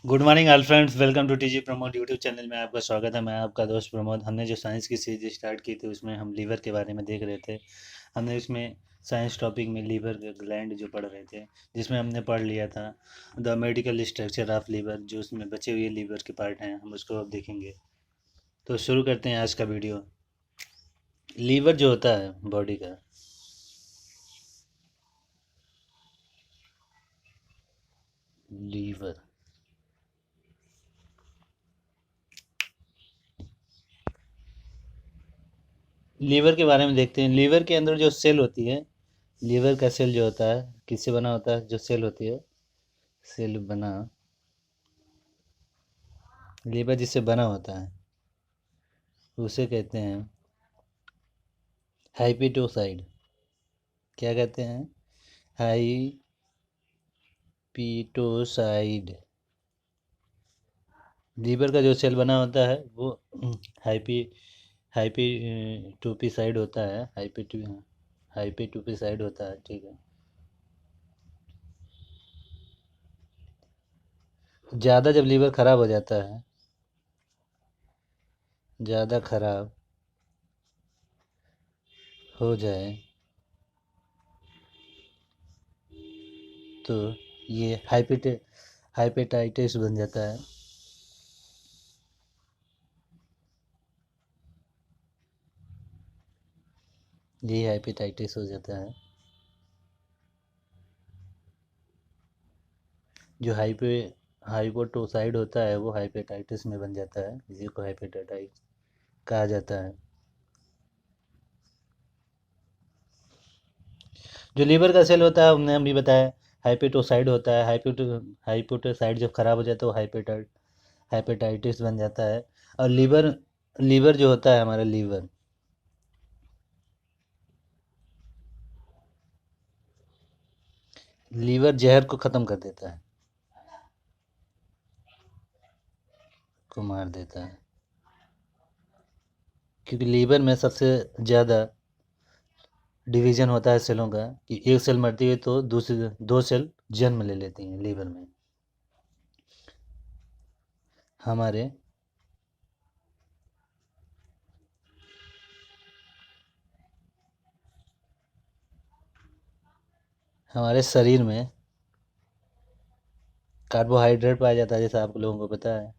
Good morning all friends, welcome to TG Pramod YouTube channel में आपका स्वागत है। मैं आपका दोस्त प्रमोद। हमने जो साइंस की सीरीज स्टार्ट की थी उसमें हम लीवर के बारे में देख रहे थे। हमने इसमें साइंस टॉपिक में लीवर का ग्लैंड जो पढ़ रहे थे, जिसमें हमने पढ़ लिया था the medical structure of liver. जो उसमें बचे हुए लीवर के पार्ट हैं हम उसको अब देखेंगे। तो शुरू करते हैं आज का वीडियो। लीवर जो होता है बॉडी का, लीवर लीवर के बारे में देखते हैं। लीवर के अंदर जो सेल होती है, लीवर का सेल जो होता है किससे बना होता है? जो सेल होती है, सेल बना, लीवर जिससे बना होता है उसे कहते हैं हाइपिटोसाइड। क्या कहते हैं? हाइपिटोसाइड। लीवर का जो सेल बना होता है वो हाइपी हाइपिटोपिसाइड होता है। हाइपिटोपिसाइड होता है, ठीक है। ज़्यादा जब लीवर ख़राब हो जाता है, ज़्यादा ख़राब हो जाए तो ये हाइपेटाइटिस बन जाता है। ये हाइपेटाइटिस हो जाता है। जो हाइपोटोसाइड होता है वो हाइपेटाइटिस में बन जाता है, इसी को हाइपेटाइटिस कहा जाता है। जो लीवर का सेल होता है हमने अभी बताया हाइपेटोसाइड होता है। हाइपोटोसाइड जब खराब हो जाता है तो हाइपेटाइटिस बन जाता है। और लीवर लीवर जो होता है, हमारा लीवर, लीवर जहर को ख़त्म कर देता है, को मार देता है। क्योंकि लीवर में सबसे ज़्यादा डिवीज़न होता है सेलों का, कि एक सेल मरती है तो दूसरी दो सेल जन्म ले लेती हैं लीवर में। हमारे हमारे शरीर में कार्बोहाइड्रेट पाया जाता है, जैसा आप लोगों को पता है।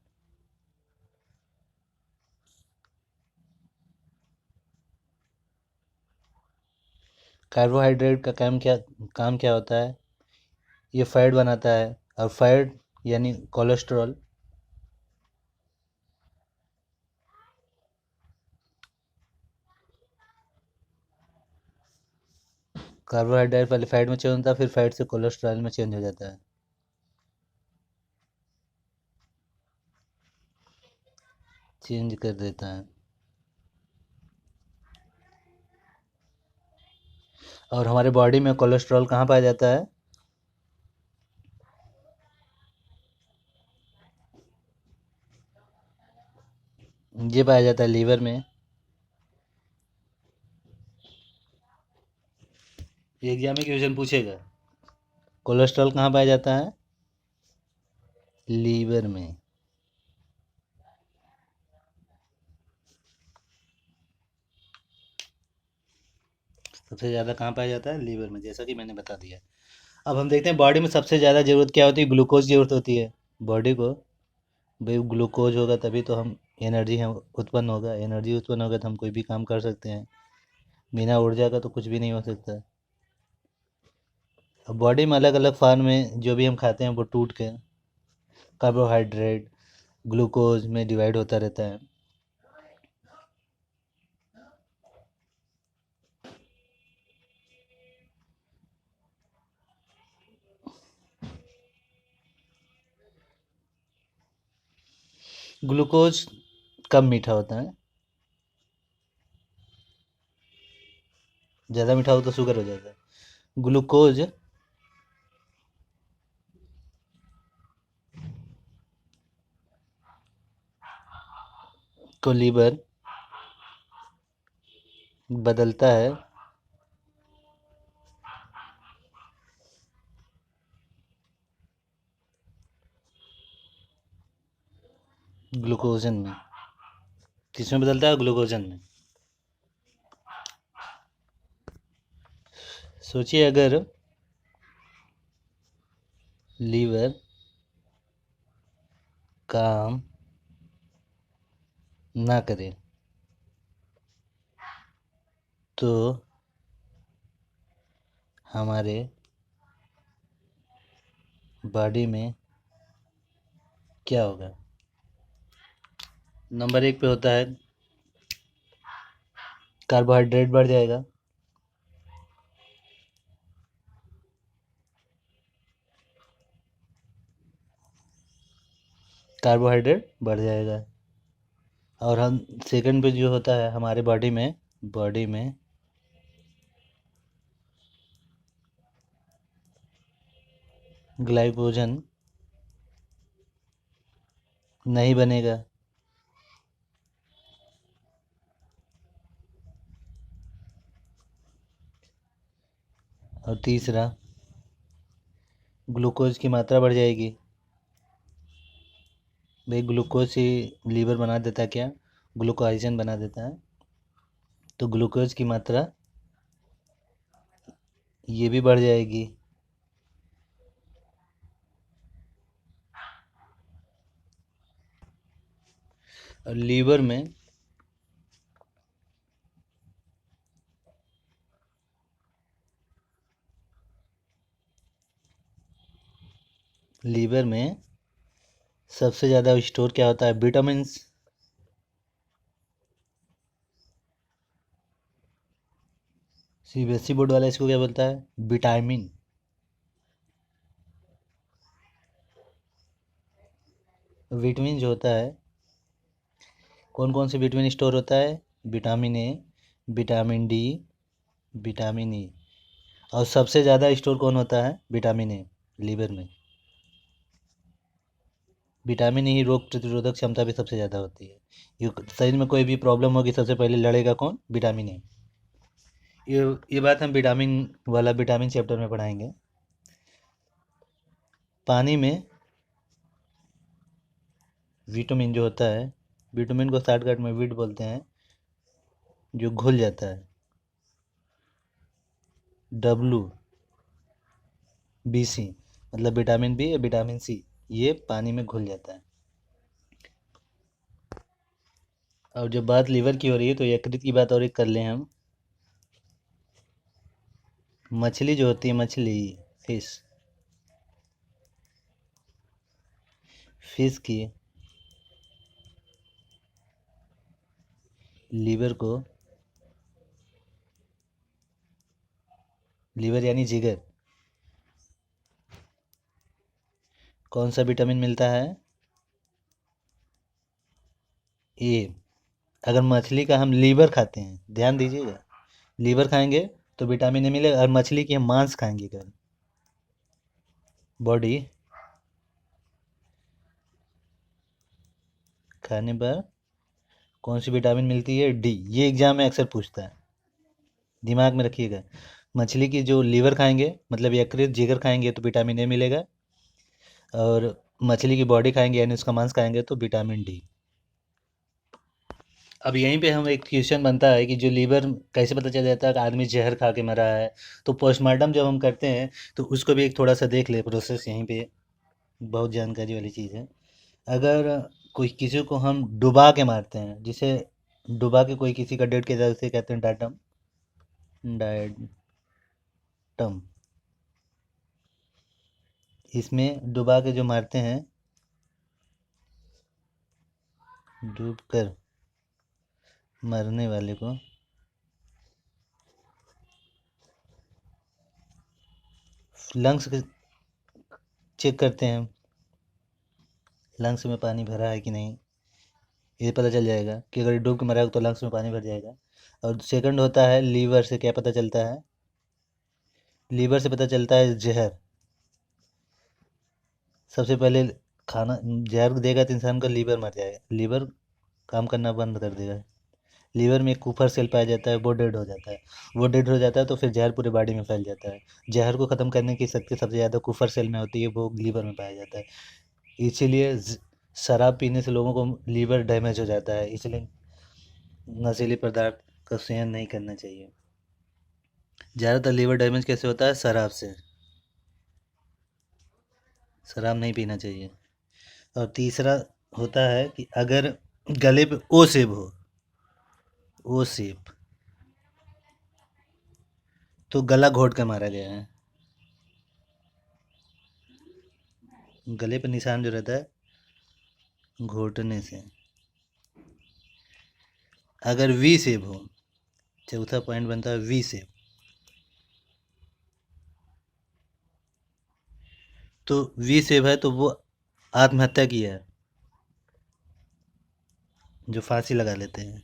कार्बोहाइड्रेट का काम क्या होता है? ये फैट बनाता है। और फैट यानी कोलेस्ट्रॉल। कार्बोहाइड्रेट पहले फैट में चेंज होता है, फिर फैट से कोलेस्ट्रॉल में चेंज हो जाता है, चेंज कर देता है। और हमारे बॉडी में कोलेस्ट्रॉल कहाँ पाया जाता है? ये पाया जाता है लीवर में। ये एग्जाम में क्वेश्चन पूछेगा, कोलेस्ट्रॉल कहाँ पाया जाता है? लीवर में। सबसे ज़्यादा कहाँ पाया जाता है? लीवर में, जैसा कि मैंने बता दिया। अब हम देखते हैं बॉडी में सबसे ज़्यादा ज़रूरत क्या होती है? ग्लूकोज की ज़रूरत होती है बॉडी को। भाई ग्लूकोज होगा तभी तो हम एनर्जी हम उत्पन्न होगा। एनर्जी उत्पन्न होगा तो हम कोई भी काम कर सकते हैं। बिना ऊर्जा का तो कुछ भी नहीं हो सकता। अब बॉडी में अलग अलग फॉर्म में जो भी हम खाते हैं वो टूट के कार्बोहाइड्रेट ग्लूकोज में डिवाइड होता रहता है। ग्लूकोज कम मीठा होता है। ज़्यादा मीठा हो तो शुगर हो जाता है। ग्लूकोज को लीवर बदलता है ग्लूकोजन में। किसमें बदलता है? ग्लूकोजन में। सोचिए अगर लीवर काम ना करे तो हमारे बॉडी में क्या होगा? नंबर 1 पे होता है कार्बोहाइड्रेट बढ़ जाएगा। कार्बोहाइड्रेट बढ़ जाएगा। और हम सेकंड पे जो होता है हमारे बॉडी में ग्लाइकोजन नहीं बनेगा। और तीसरा, ग्लूकोज की मात्रा बढ़ जाएगी। भाई ग्लूकोज से लीवर बना देता है क्या? ग्लूकोहाइजन बना देता है। तो ग्लूकोज की मात्रा ये भी बढ़ जाएगी। और लीवर में सबसे ज़्यादा स्टोर क्या होता है? विटामिन्स। सीबीएसई बोर्ड वाला इसको क्या बोलता है? विटामिन। विटामिन जो होता है, कौन कौन से विटामिन स्टोर होता है? Vitamin A, vitamin D, vitamin E. और सबसे ज़्यादा स्टोर कौन होता है? विटामिन ए, लीवर में। विटामिन ई रोग प्रतिरोधक क्षमता भी सबसे ज़्यादा होती है। ये शरीर में कोई भी प्रॉब्लम होगी सबसे पहले लड़ेगा कौन? Vitamin A. ये बात हम विटामिन चैप्टर में पढ़ाएंगे। पानी में विटामिन जो होता है, विटामिन को शॉर्टकट में विट बोलते हैं, जो घुल जाता है, WBC, मतलब विटामिन बी या विटामिन सी, ये पानी में घुल जाता है। और जब बात लीवर की हो रही है तो यकृत की बात और एक कर लें हम। मछली जो होती है, फिश की लीवर यानी जिगर, कौन सा विटामिन मिलता है? ए। अगर मछली का हम लीवर खाते हैं, ध्यान दीजिएगा, लीवर खाएंगे तो विटामिन ए मिलेगा। और मछली की हम मांस खाएंगे अगर, बॉडी खाने पर कौन सी विटामिन मिलती है? डी। ये एग्जाम में अक्सर पूछता है, दिमाग में रखिएगा। मछली की जो लीवर खाएंगे, मतलब यकृत जिगर खाएंगे तो विटामिन ए मिलेगा। और मछली की बॉडी खाएंगे यानी उसका मांस खाएंगे तो विटामिन डी। अब यहीं पे हम एक क्वेश्चन बनता है कि जो लीवर कैसे पता चल जाता है कि आदमी जहर खा के मरा है? तो पोस्टमार्टम जब हम करते हैं तो उसको भी एक थोड़ा सा देख ले प्रोसेस, यहीं पे बहुत जानकारी वाली चीज़ है। अगर कोई किसी को हम डुबा के मारते हैं, जिसे डुबा के कोई किसी का डेड के जगह से कहते हैं डायटम। इसमें डुबा के जो मारते हैं, डूब कर मरने वाले को लंग्स चेक करते हैं, लंग्स में पानी भरा है कि नहीं, ये पता चल जाएगा कि अगर डूब के मरा है तो लंग्स में पानी भर जाएगा। और सेकंड होता है लीवर से क्या पता चलता है? लीवर से पता चलता है जहर। सबसे पहले खाना जहर देगा तो इंसान का लीवर मर जाएगा, लीवर काम करना बंद कर देगा। लीवर में एक कुफर सेल पाया जाता है, वो डेड हो जाता है। वो डेड हो जाता है तो फिर जहर पूरे बॉडी में फैल जाता है। जहर को ख़त्म करने की शक्ति सबसे ज़्यादा कुफर सेल में होती है, वो लीवर में पाया जाता है। इसीलिए शराब पीने से लोगों को लीवर डैमेज हो जाता है, इसलिए नशीले पदार्थ का सेवन नहीं करना चाहिए। ज़्यादातर लीवर डैमेज कैसे होता है? शराब से। शराब नहीं पीना चाहिए। और तीसरा होता है कि अगर गले पे ओ सेब हो, ओ सेब, तो गला घोट के मारा गया है। गले पे निशान जो रहता है घोटने से। अगर वी सेप हो, चौथा पॉइंट बनता है वी सेप, तो वी सेप है तो वो आत्महत्या किया है, जो फांसी लगा लेते हैं।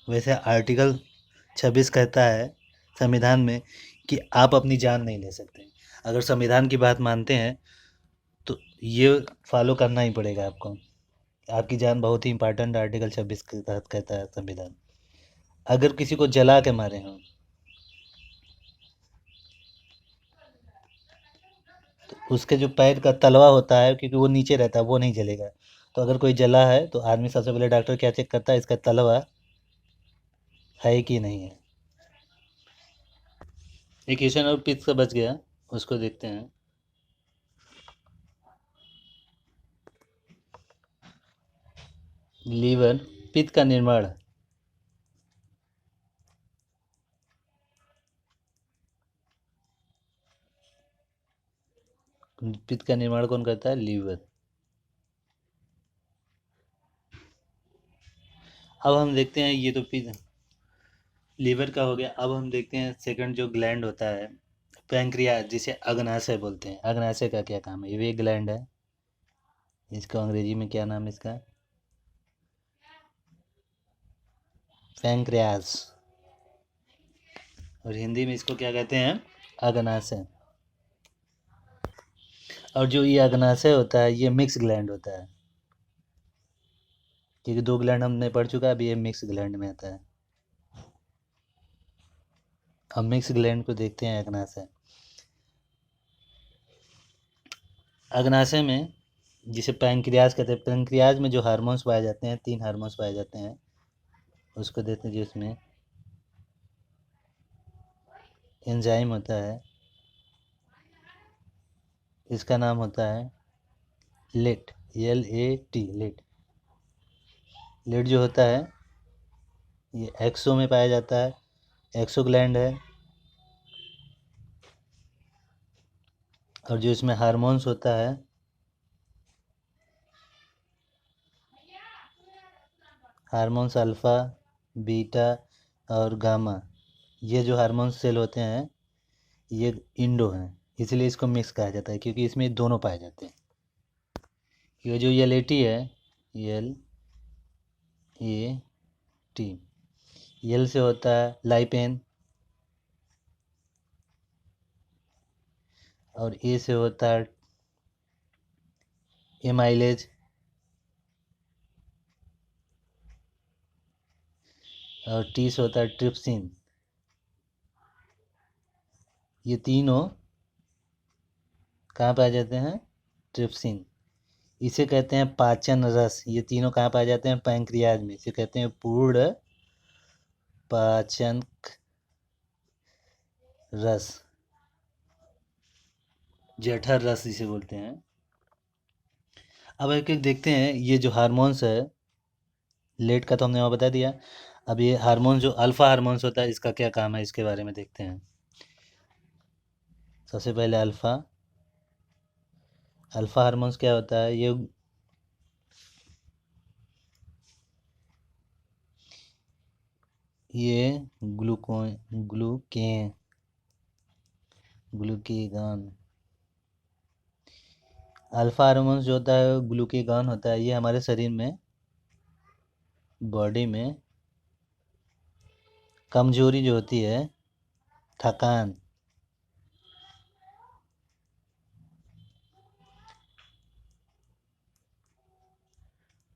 वैसे आर्टिकल 26 कहता है संविधान में कि आप अपनी जान नहीं ले सकते। अगर संविधान की बात मानते हैं तो ये फॉलो करना ही पड़ेगा आपको। आपकी जान बहुत ही इंपॉर्टेंट, आर्टिकल 26 के तहत कहता है संविधान। अगर किसी को जला के मारे हों तो उसके जो पैर का तलवा होता है, क्योंकि वो नीचे रहता है, वो नहीं जलेगा। तो अगर कोई जला है तो आदमी सबसे पहले डॉक्टर क्या चेक करता है? इसका तलवा है कि नहीं है। एक क्वेश्चन और पित्त का बच गया, उसको देखते हैं। लीवर पित्त का निर्माण, पित्त का निर्माण कौन करता है? लीवर। अब हम देखते हैं, ये तो पित्त लीवर का हो गया। अब हम देखते हैं सेकंड जो ग्लैंड होता है, पैंक्रियाज, जिसे अग्नाशय बोलते हैं। अग्नाशय का क्या काम है? ये भी एक ग्लैंड है। इसका अंग्रेजी में क्या नाम है इसका? पैंक्रियाज। और हिंदी में इसको क्या कहते हैं? अग्नाशय। और जो ये अग्नाशय होता है ये मिक्स ग्लैंड होता है, क्योंकि दो ग्लैंड हमने पढ़ चुका है, अभी ये मिक्स ग्लैंड में आता है। हम मिक्स ग्लैंड को देखते हैं अग्नाशय। अग्नाशय में जिसे पैंक्रियाज कहते हैं, पैंक्रियाज में जो हार्मोन्स पाए जाते हैं, 3 हार्मोन्स पाए जाते हैं, उसको देखते हैं। जिसमें एंजाइम होता है, इसका नाम होता है लेट, LAT, लेट। लेट जो होता है ये एक्सो में पाया जाता है, एक्सो ग्लैंड है। और जो इसमें हार्मोन्स होता है, हार्मोन्स अल्फ़ा, बीटा और गामा, ये जो हार्मोन सेल होते हैं ये इंडो हैं, इसलिए इसको मिक्स कहा जाता है, क्योंकि इसमें दोनों पाए जाते हैं। ये जो LAT है, LAT, यल से होता है लाइपेन, और ए से होता है एमाइलेज, और टी से होता है ट्रिप्सिन। ये तीनों कहाँ पाए जाते हैं? ट्रिप्सिन। इसे कहते हैं पाचन रस। ये तीनों कहाँ पाए जाते हैं? पैंक्रियाज में। इसे कहते हैं पूर्ण पाचन रस, जठर रस जिसे बोलते हैं। अब एक एक देखते हैं, ये जो हार्मोन्स है, लेट का तो हमने वहाँ बता दिया। अब ये हार्मोन जो अल्फा हार्मोन्स होता है, इसका क्या काम है, इसके बारे में देखते हैं। सबसे पहले अल्फा, अल्फा हार्मोन्स क्या होता है? ये ग्लूको ग्लूके ग्लूकेगॉन, अल्फा हार्मोन्स जो होता है ग्लूकेगॉन होता है, ये हमारे शरीर में, बॉडी में कमजोरी जो होती है, थकान,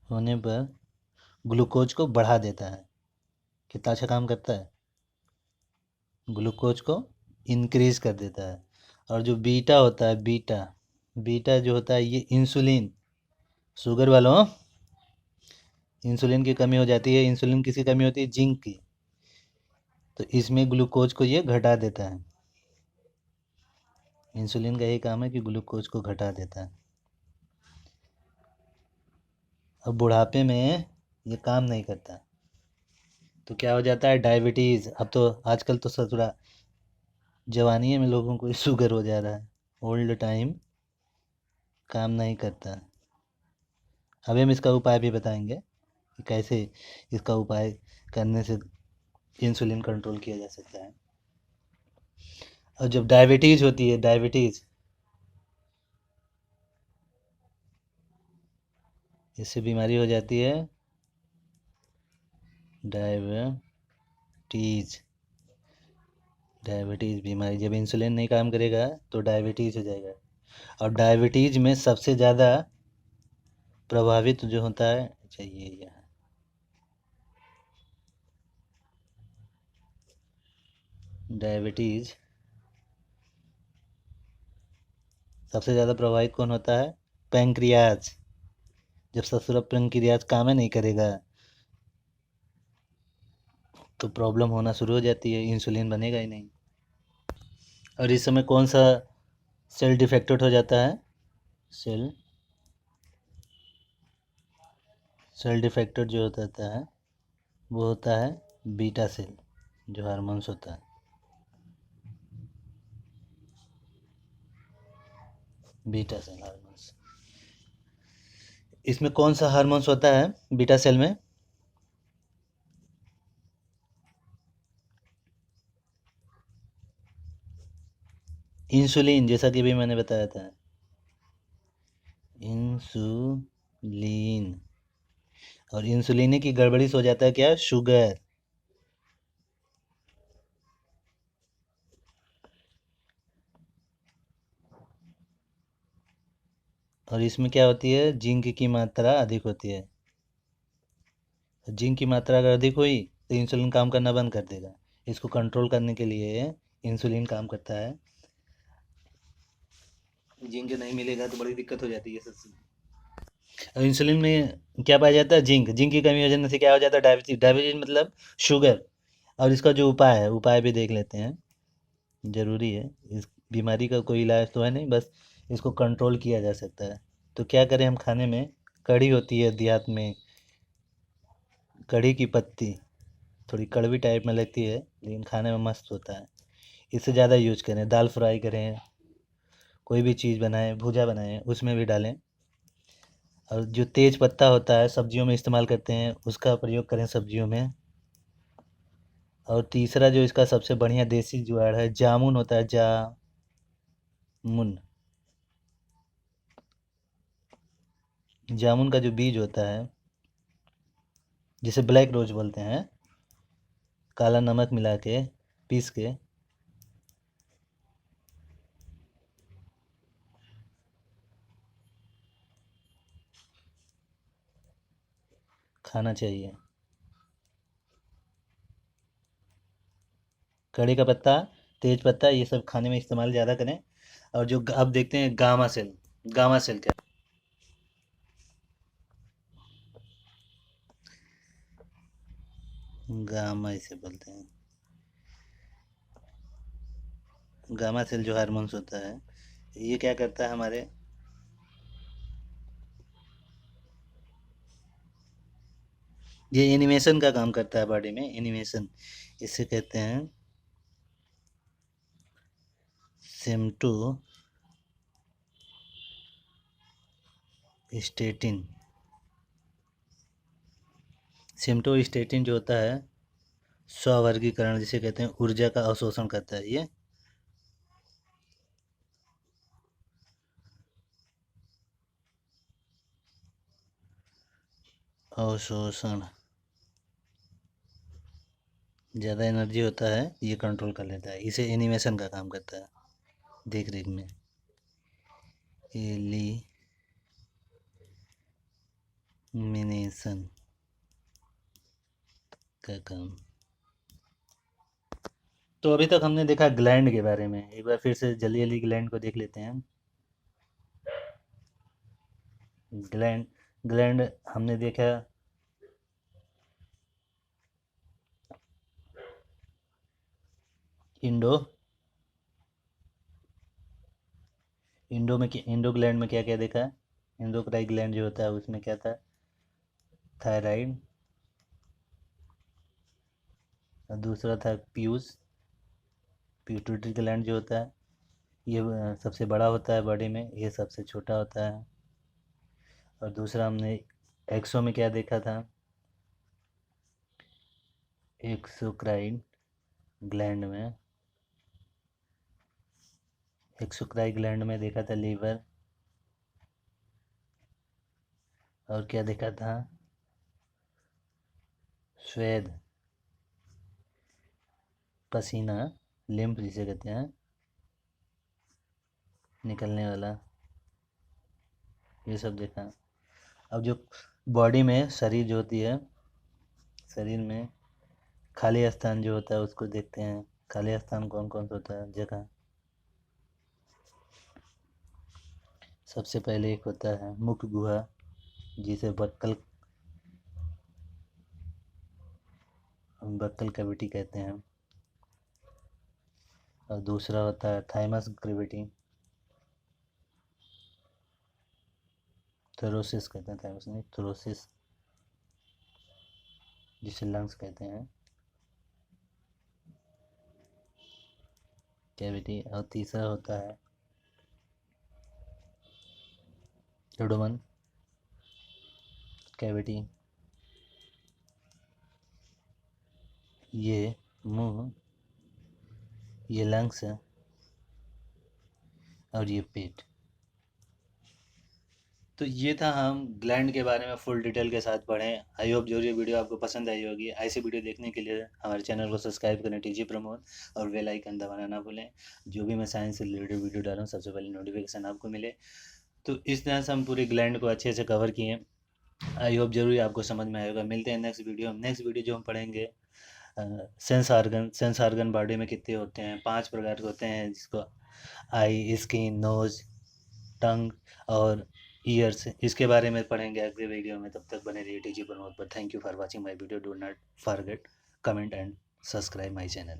होने पर ग्लूकोज को बढ़ा देता है। कितना अच्छा काम करता है, ग्लूकोज को इंक्रीज कर देता है। और जो बीटा होता है, बीटा, बीटा जो होता है ये इंसुलिन, शुगर वालों, इंसुलिन की कमी हो जाती है। इंसुलिन किसकी कमी होती है? जिंक की। तो इसमें ग्लूकोज को ये घटा देता है। इंसुलिन का यही काम है कि ग्लूकोज को घटा देता है। अब बुढ़ापे में ये काम नहीं करता, तो क्या हो जाता है? डायबिटीज़। अब तो आजकल तो ससुरा जवानी में लोगों को शुगर हो जा रहा है। ओल्ड टाइम काम नहीं करता। अभी हम इसका उपाय भी बताएंगे कि कैसे इसका उपाय करने से इंसुलिन कंट्रोल किया जा सकता है। और जब डायबिटीज़ होती है, डायबिटीज़, इससे बीमारी हो जाती है डायबिटीज़। डायबिटीज़ बीमारी, जब इंसुलिन नहीं काम करेगा तो डायबिटीज़ हो जाएगा। और डायबिटीज़ में सबसे ज़्यादा प्रभावित जो होता है, चाहिए यहाँ, डायबिटीज़ सबसे ज़्यादा प्रभावित कौन होता है? पैंक्रियाज। जब ससुरा पैंक्रियाज काम ही नहीं करेगा तो प्रॉब्लम होना शुरू हो जाती है, इंसुलिन बनेगा ही नहीं। और इस समय कौन सा सेल डिफेक्टेड हो जाता है? सेल सेल डिफेक्टेड जो होता है वो होता है बीटा सेल, जो हार्मोन्स होता है। बीटा सेल हार्मोन्स, इसमें कौन सा हार्मोन्स होता है बीटा सेल में? इंसुलिन, जैसा कि भी मैंने बताया था, इंसुलिन। और इंसुलिन की गड़बड़ी से हो जाता है क्या? शुगर। और इसमें क्या होती है? जिंक की मात्रा अधिक होती है। जिंक की मात्रा अगर अधिक हुई तो इंसुलिन काम करना बंद कर देगा। इसको कंट्रोल करने के लिए इंसुलिन काम करता है। जिंक नहीं मिलेगा तो बड़ी दिक्कत हो जाती है सबसे। और इंसुलिन में क्या पाया जाता है? जिंक। जिंक की कमी हो जाने से क्या हो जाता है? डायबिटीज। डायबिटीज मतलब शुगर। और इसका जो उपाय है, उपाय भी देख लेते हैं, ज़रूरी है। इस बीमारी का कोई इलाज तो है नहीं, बस इसको कंट्रोल किया जा सकता है। तो क्या करें हम? खाने में कढ़ी होती है देहात में, कढ़ी की पत्ती थोड़ी कड़वी टाइप में लगती है लेकिन खाने में मस्त होता है। इससे ज़्यादा यूज करें। दाल फ्राई करें, कोई भी चीज़ बनाएं, भुजा बनाएं, उसमें भी डालें। और जो तेज पत्ता होता है सब्जियों में इस्तेमाल करते हैं, उसका प्रयोग करें सब्जियों में। और तीसरा जो इसका सबसे बढ़िया देसी जुगाड़ है, जामुन होता है, जामुन। जामुन का जो बीज होता है, जिसे ब्लैक रोज बोलते हैं, काला नमक मिला के पीस के खाना चाहिए। कड़ी का पत्ता, तेज पत्ता, ये सब खाने में इस्तेमाल ज़्यादा करें। और जो अब देखते हैं गामा सेल। गामा सेल क्या? गामा इसे बोलते हैं। गामा सेल जो हार्मोन्स होता है, ये क्या करता है हमारे? ये एनिमेशन का काम करता है बॉडी में, एनिमेशन। इसे कहते हैं सिम्टो स्टेटिन। सिम्टोस्टेटिन जो होता है स्वर्गीकरण, जिसे कहते हैं ऊर्जा का अवशोषण करता है ये। अवशोषण, ज़्यादा एनर्जी होता है ये कंट्रोल कर लेता है। इसे एनिमेशन का काम करता है देख रेख में। एलिमिनेशन का काम। तो अभी तक हमने देखा ग्लैंड के बारे में, एक बार फिर से जल्दी जल्दी ग्लैंड को देख लेते हैं। ग्लैंड ग्लैंड हमने देखा इंडो इंडो ग्लैंड में क्या क्या देखा है। इंडोक्राइन ग्लैंड जो होता है उसमें क्या था, थायराइड। और दूसरा था पिट्यूटरी ग्लैंड जो होता है ये सबसे बड़ा होता है बॉडी में, ये सबसे छोटा होता है। और दूसरा हमने एक्सो में क्या देखा था, एक्सोक्राइन ग्लैंड में एक्सोक्राइन ग्लैंड में देखा था लीवर। और क्या देखा था, स्वेद, पसीना, लिम्फ जिसे कहते हैं, निकलने वाला, ये सब देखा। अब जो बॉडी में शरीर जो होती है, शरीर में खाली स्थान जो होता है उसको देखते हैं। खाली स्थान कौन कौन सा होता है जगह। सबसे पहले एक होता है मुख गुहा, जिसे बक्कल बक्कल कैविटी कहते हैं। और दूसरा होता है थाइमस कैविटी, थोरोसिस कहते हैं, थाइमस नहीं थोरोसिस, जिसे लंग्स कहते हैं कैविटी। और तीसरा होता है एब्डोमेन कैविटी, ये मुंह, ये लंग्स है और ये पेट। तो ये था, हम ग्लैंड के बारे में फुल डिटेल के साथ पढ़ें। आई होप जो ये वीडियो आपको पसंद आई होगी। ऐसी वीडियो देखने के लिए हमारे चैनल को सब्सक्राइब करें टीजी प्रमोद, और बेल आइकन दबाना ना भूलें। जो भी मैं साइंस से रिलेटेड वीडियो डालूँ सबसे पहले नोटिफिकेशन आपको मिले। तो इस तरह से हम पूरे ग्लैंड को अच्छे से कवर किए। आई होप जरूर आपको समझ में आएगा। मिलते हैं नेक्स्ट वीडियो जो हम पढ़ेंगे, सेंस आर्गन बॉडी में कितने होते हैं, 5 प्रकार के होते हैं, जिसको आई, स्किन, नोज, टंग और ईयर्स, इसके बारे में पढ़ेंगे अगले वीडियो में। तब तक बने रहिए टीजी प्रमोद पर। Thank you for watching my video. Do not forget comment and subscribe my channel.